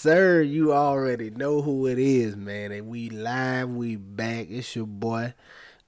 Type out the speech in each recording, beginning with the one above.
sir. You already know who it is, man. And we live, we back. It's your boy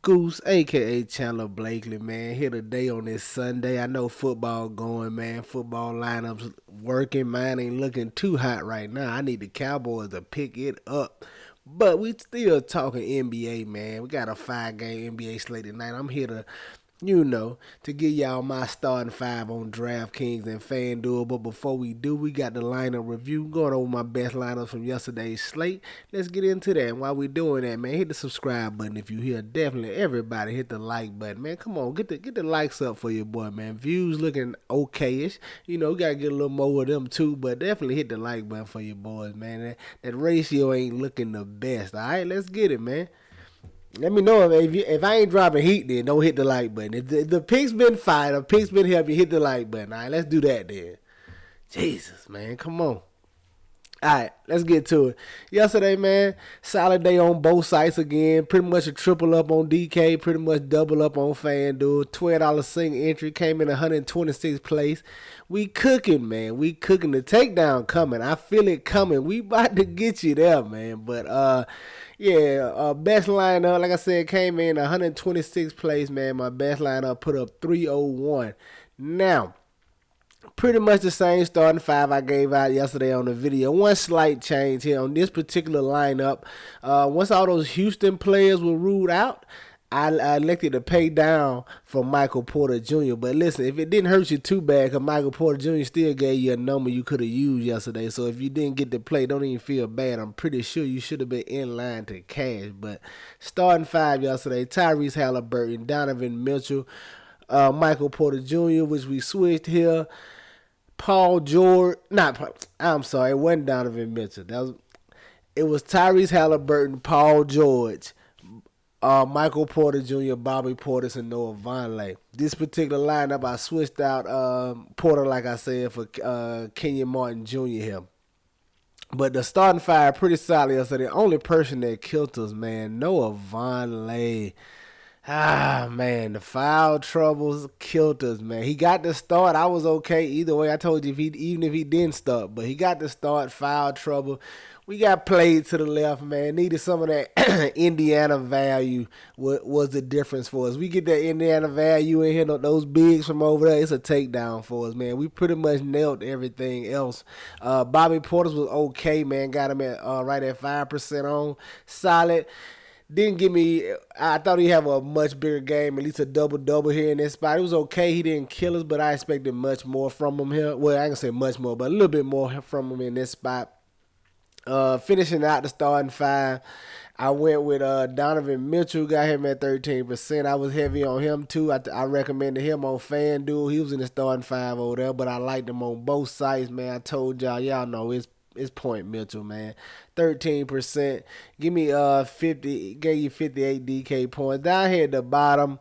Goose, aka Chandler Blakely, man. Here today on this Sunday. I know football going, man. Football lineups working. Mine ain't looking too hot right now. I need the Cowboys to pick it up. But we still talking NBA, man. We got a 5-game NBA slate tonight. I'm here to to give y'all my starting five on DraftKings and FanDuel. But before we do, we got the lineup review going over my best lineups from yesterday's slate. Let's get into that. And while we doing that, man, hit the subscribe button if you here. Definitely, everybody hit the like button, man. Come on, get the likes up for your boy, man. Views looking okayish. We gotta get a little more of them too. But definitely hit the like button for your boys, man. That ratio ain't looking the best. All right, let's get it, man. Let me know if I ain't dropping heat, then don't hit the like button. If the pick's been fire, the pick's been helping, hit the like button. All right, let's do that then. Jesus, man, come on. All right, let's get to it. Yesterday, man, solid day on both sites again. Pretty much a triple up on DK, pretty much double up on FanDuel. $12 single entry, came in 126th place. We cooking, man. We cooking. The takedown coming. I feel it coming. We about to get you there, man. But, best lineup, like I said, came in 126th place, man. My best lineup put up 301. Now, pretty much the same starting five I gave out yesterday on the video. One slight change here on this particular lineup. Once all those Houston players were ruled out, I elected to pay down for Michael Porter Jr. But listen, if it didn't hurt you too bad, because Michael Porter Jr. still gave you a number you could have used yesterday. So if you didn't get to play, don't even feel bad. I'm pretty sure you should have been in line to cash. But starting five yesterday, Tyrese Halliburton, Donovan Mitchell, Michael Porter Jr., which we switched here. Paul George, I'm sorry, it wasn't Donovan Mitchell. It was Tyrese Halliburton, Paul George, Michael Porter Jr., Bobby Portis, and Noah Vonleh. This particular lineup, I switched out Porter, like I said, for Kenyon Martin Jr. here. But the starting five, pretty solid yesterday. The only person that killed us, man, Noah Vonleh. Man, the foul troubles killed us, man. He got the start. I was okay either way. I told you even if he didn't start, but he got the start. Foul trouble. We got played to the left, man. Needed some of that Indiana value was the difference for us. We get that Indiana value in here, those bigs from over there, it's a takedown for us, man. We pretty much nailed everything else. Bobby Portis was okay, man. Got him at right at 5% on. Solid. Didn't give me. I thought he'd have a much bigger game, at least a double-double here in this spot. It was okay. He didn't kill us, but I expected much more from him here. Well, I can say much more, but a little bit more from him in this spot. Finishing out the starting five, I went with Donovan Mitchell, got him at 13%. I was heavy on him, too. I recommended him on FanDuel. He was in the starting five over there, but I liked him on both sides, man. I told y'all know it's Point Mitchell, man. 13%. Give me 50. Gave you 58 DK points. Down here at the bottom,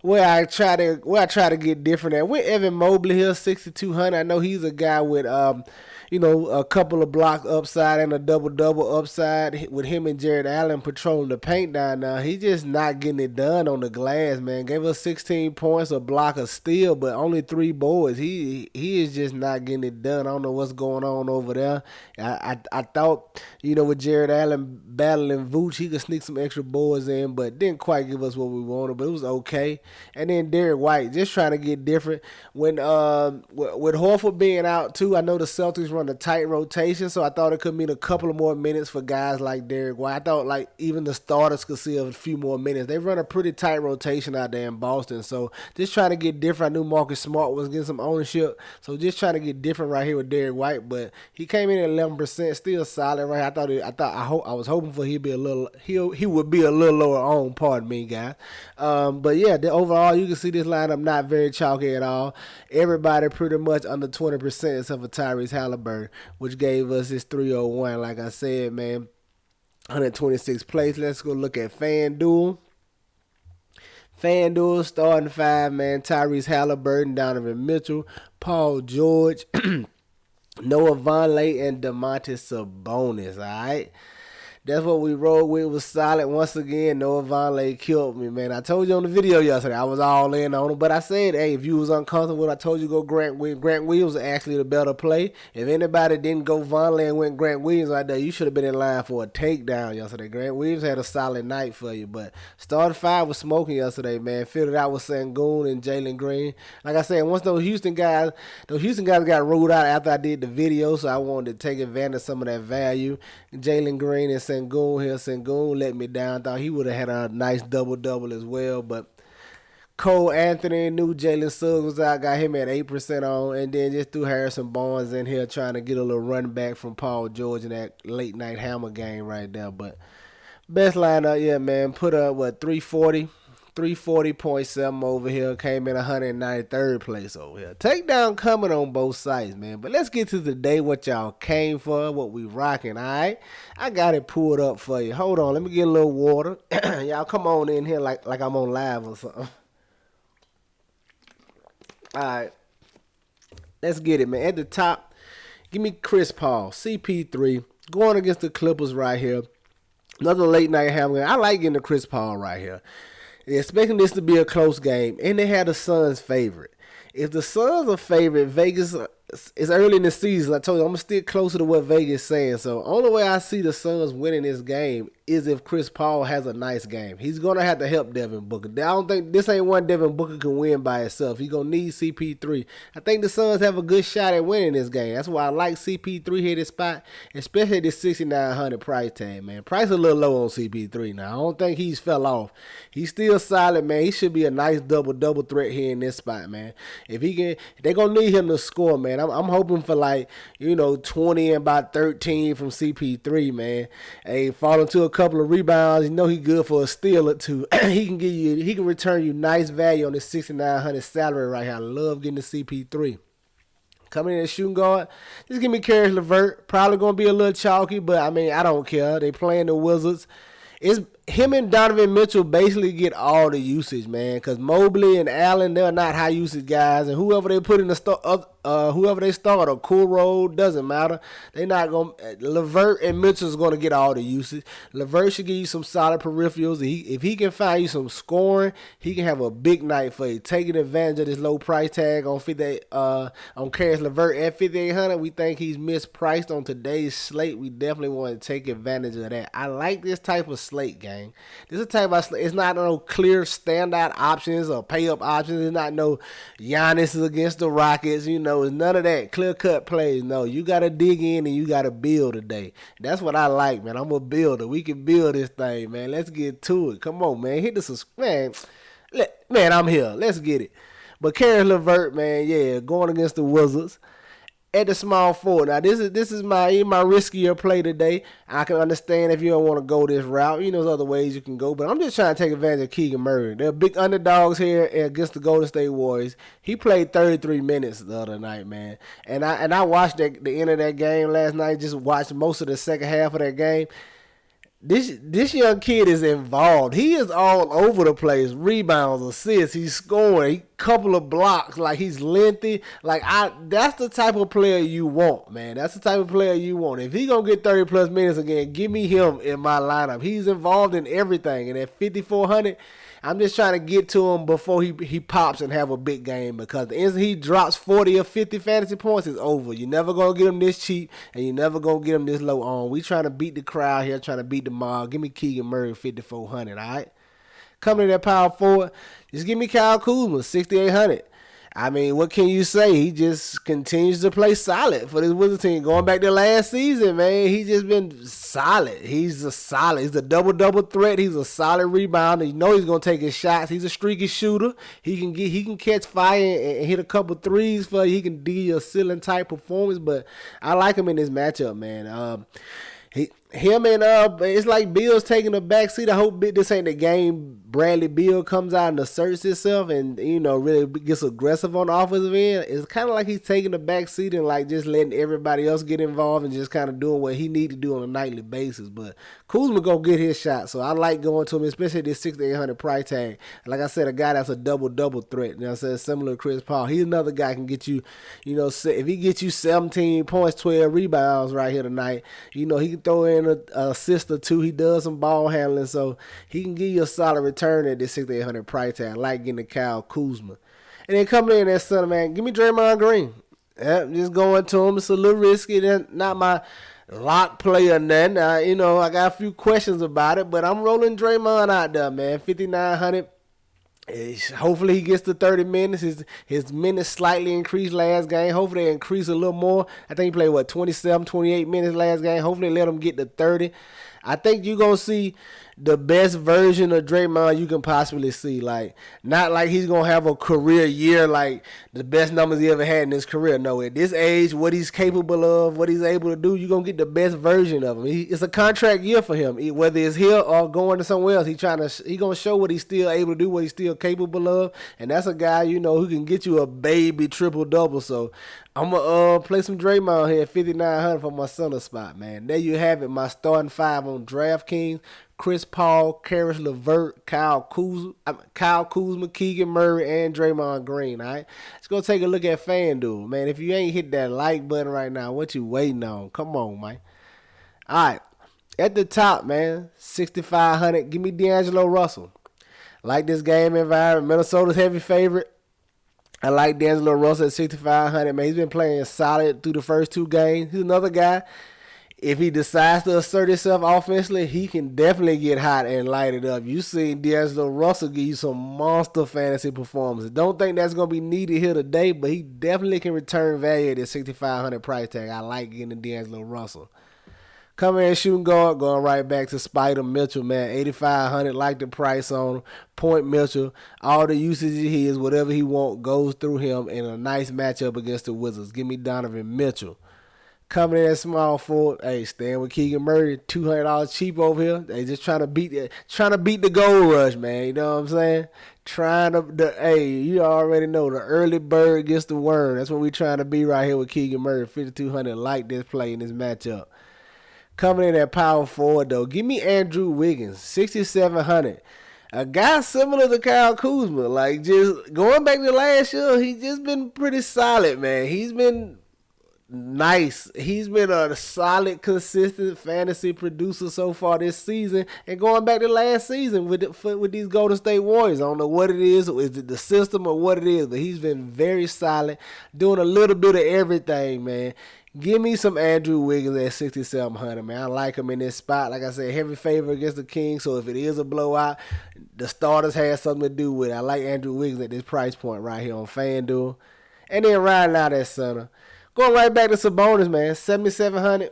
where I try to get different at. With Evan Mobley here, 6,200. I know he's a guy with a couple of blocks upside and a double upside. With him and Jared Allen patrolling the paint down now, he's just not getting it done on the glass, man. Gave us 16 points, a block of steal, but only 3 boards. He is just not getting it done. I don't know what's going on over there. I thought, with Jared Allen battling Vooch, he could sneak some extra boards in, but didn't quite give us what we wanted, but it was okay. And then Derek White, just trying to get different. When with Horford being out too, I know the Celtics run a tight rotation, so I thought it could mean a couple of more minutes for guys like Derek White. I thought like even the starters could see a few more minutes. They run a pretty tight rotation out there in Boston, so just trying to get different. I knew Marcus Smart was getting some ownership, so just trying to get different right here with Derek White. But he came in at 11%, still solid right. I was hoping for he would be a little lower on. Pardon me, guys. But yeah, overall you can see this lineup not very chalky at all. Everybody pretty much under 20% except for Tyrese Halliburton, which gave us his 301. Like I said, man, 126th place. Let's go look at FanDuel. FanDuel starting five, man. Tyrese Halliburton, Donovan Mitchell, Paul George, Noah Vonleh, and Domantas Sabonis. All right. That's what we rolled with. It was solid once again. Noah Vonleh killed me, man. I told you on the video yesterday I was all in on him, but I said, hey, if you was uncomfortable, I told you go Grant Williams. Grant Williams was actually the better play. If anybody didn't go Vonleh and went Grant Williams right there, you should have been in line for a takedown yesterday. Grant Williams had a solid night for you, but starting five was smoking yesterday, man. Filled it out with Sengun and Jalen Green. Like I said, once those Houston guys got ruled out after I did the video, so I wanted to take advantage of some of that value. Jalen Green and Sengun here. Sengun let me down. Thought he would have had a nice double-double as well, but Cole Anthony knew Jalen Suggs was out, got him at 8% on, and then just threw Harrison Barnes in here trying to get a little run back from Paul George in that late-night hammer game right there. But best lineup, yeah, man, put up, 340.7 over here, came in 193rd place over here. Takedown coming on both sides, man. But let's get to today, what y'all came for, what we rocking, all right? I got it pulled up for you. Hold on, let me get a little water. Y'all come on in here like I'm on live or something. All right, let's get it, man. At the top, give me Chris Paul, CP3, going against the Clippers right here. Another late night hammer. I like getting the Chris Paul right here. Expecting this to be a close game, and they had the Suns favorite. If the Suns are favorite, Vegas, it's early in the season. I told you I'm gonna stick closer to what Vegas is saying. So only way I see the Suns winning this game is if Chris Paul has a nice game. He's gonna have to help Devin Booker. I don't think this ain't one Devin Booker can win by himself. He's gonna need CP3. I think the Suns have a good shot at winning this game. That's why I like CP3 here this spot, especially this 6,900 price tag, man. Price a little low on CP3 now. I don't think he's fell off. He's still solid, man. He should be a nice double threat here in this spot, man. If he can, they're gonna need him to score, man. I'm hoping for 20 and about 13 from CP3, man. Hey, fall into a couple of rebounds. You know he good for a steal or two. He can return you nice value on this 6,900 salary right here. I love getting the CP3. Coming in as shooting guard, just give me Caris LeVert. Probably gonna be a little chalky, but I mean I don't care. They playing the Wizards. It's him and Donovan Mitchell basically get all the usage, man. Because Mobley and Allen, they're not high usage guys, and whoever they put in the whoever they start or Kuro, doesn't matter. They not gonna. LeVert and Mitchell's gonna get all the usage. LeVert should give you some solid peripherals. If he can find you some scoring, he can have a big night for you. Taking advantage of this low price tag on Caris LeVert at 5,800. We think he's mispriced on today's slate. We definitely want to take advantage of that. I like this type of slate, gang. This is a type of slate. It's not no clear standout options or pay up options. It's not no Giannis is against the Rockets. It's none of that clear cut plays. No, you got to dig in and you got to build today. That's what I like, man. I'm a builder. We can build this thing, man. Let's get to it. Come on, man. Hit the subscribe. Man, I'm here. Let's get it. But Caris LeVert, man, yeah, going against the Wizards at the small forward. Now, this is my riskier play today. I can understand if you don't want to go this route. There's other ways you can go, but I'm just trying to take advantage of Keegan Murray. They're big underdogs here against the Golden State Warriors. He played 33 minutes the other night, man. And I watched the end of that game last night, just watched most of the second half of that game. This young kid is involved. He is all over the place. Rebounds, assists, he's scoring, couple of blocks, he's lengthy. That's the type of player you want, man. That's the type of player you want. If he gonna get 30 plus minutes again, give me him in my lineup. He's involved in everything. And at 5,400, I'm just trying to get to him before he pops and have a big game, because the instant he drops 40 or 50 fantasy points, it's over. You're never going to get him this cheap, and you're never going to get him this low on. We trying to beat the crowd here, trying to beat the mob. Give me Keegan Murray 5,400, all right? Coming to that power forward, just give me Kyle Kuzma 6,800. I mean, what can you say? He just continues to play solid for this Wizards team. Going back to last season, man, he's just been solid. He's a double threat. He's a solid rebounder. You know he's gonna take his shots. He's a streaky shooter. He can catch fire and hit a couple threes for you. He can do your ceiling type performance. But I like him in this matchup, man. It's like Bill's taking a backseat. I hope this ain't the game Bradley Beal comes out and asserts himself and, really gets aggressive on the offensive end. It's kind of like he's taking the backseat and, just letting everybody else get involved and just kind of doing what he need to do on a nightly basis. But Kuzma going to get his shot, so I like going to him, especially this 6,800 price tag. Like I said, a guy that's a double threat. Similar to Chris Paul. He's another guy can get you, if he gets you 17 points, 12 rebounds right here tonight, he can throw in and an assist or two. He does some ball handling, so he can give you a solid return at this 6,800 price tag. I like getting the Kyle Kuzma. And then coming in that center, man, give me Draymond Green. Yep, just going to him. It's a little risky. Not my lock play or nothing. I got a few questions about it, but I'm rolling Draymond out there, man. 5,900. Hopefully he gets to 30 minutes. His minutes slightly increased last game. Hopefully they increase a little more. I think he played, 27, 28 minutes last game. Hopefully they let him get to 30. I think you're going to see the best version of Draymond you can possibly see. Like, not like he's going to have a career year, like the best numbers he ever had in his career. No, at this age, what he's capable of, what he's able to do, you're going to get the best version of him. It's a contract year for him. Whether it's here or going to somewhere else, he's going to show what he's still able to do, what he's still capable of. And that's a guy, who can get you a baby triple-double. So I'm going to play some Draymond here at 5,900 for my center spot, man. There you have it, my starting five on DraftKings. Chris Paul, Karis LeVert, Kyle Kuzma, Keegan Murray, and Draymond Green, all right? Let's go take a look at FanDuel, man. If you ain't hit that like button right now, what you waiting on? Come on, man. All right, at the top, man, 6,500. Give me D'Angelo Russell. Like this game environment. Minnesota's heavy favorite. I like D'Angelo Russell at 6,500, man. He's been playing solid through the first two games. He's another guy. If he decides to assert himself offensively, he can definitely get hot and light it up. You seen D'Angelo Russell give you some monster fantasy performances. Don't think that's going to be needed here today, but he definitely can return value at his 6,500 price tag. I like getting D'Angelo Russell. Coming in shooting guard, going right back to Spider Mitchell, man. 8,500, like the price on him. Point Mitchell, all the usage he is, whatever he wants goes through him in a nice matchup against the Wizards. Give me Donovan Mitchell. Coming in at small forward, hey, staying with Keegan Murray, $200 cheap over here. They just trying to beat the gold rush, man. You know what I'm saying? You already know the early bird gets the worm. That's what we trying to be right here with Keegan Murray, 5,200. Like this play in this matchup. Coming in at power forward though, give me Andrew Wiggins, 6,700. A guy similar to Kyle Kuzma, like just going back to last year, he just been pretty solid, man. He's been nice. He's been a solid, consistent fantasy producer so far this season. And going back to last season with these Golden State Warriors, I don't know what it is it the system or what it is, but he's been very solid, doing a little bit of everything, man. Give me some Andrew Wiggins at 6,700, man. I like him in this spot. Like I said, heavy favor against the Kings, so if it is a blowout, the starters have something to do with it. I like Andrew Wiggins at this price point right here on FanDuel. And then riding out at center. Going right back to Sabonis, man, 7,700.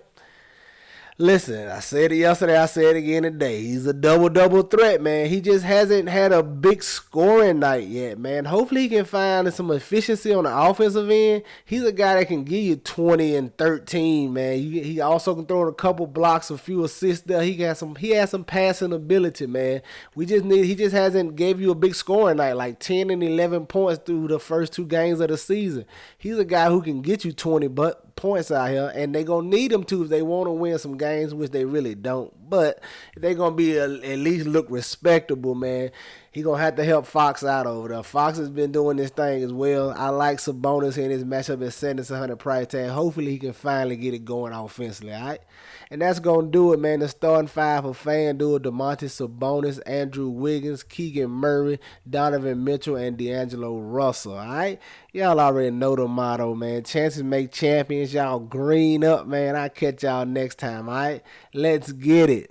Listen, I said it yesterday, I said it again today. He's a double-double threat, man. He just hasn't had a big scoring night yet, man. Hopefully he can find some efficiency on the offensive end. He's a guy that can give you 20 and 13, man. He also can throw in a couple blocks, a few assists there. He has some passing ability, man. He just hasn't gave you a big scoring night, like 10 and 11 points through the first two games of the season. He's a guy who can get you 20 points out here, and they're going to need him to if they want to win some games, which they really don't. But they're going to be at least look respectable, man. He's going to have to help Fox out over there. Fox has been doing this thing as well. I like Sabonis in his matchup at 7,600 price tag. Hopefully he can finally get it going offensively, all right? And that's going to do it, man. The starting five for FanDuel: Domantas Sabonis, Andrew Wiggins, Keegan Murray, Donovan Mitchell, and D'Angelo Russell, all right? Y'all already know the motto, man. Chances make champions. Y'all green up, man. I'll catch y'all next time, all right? Let's get it.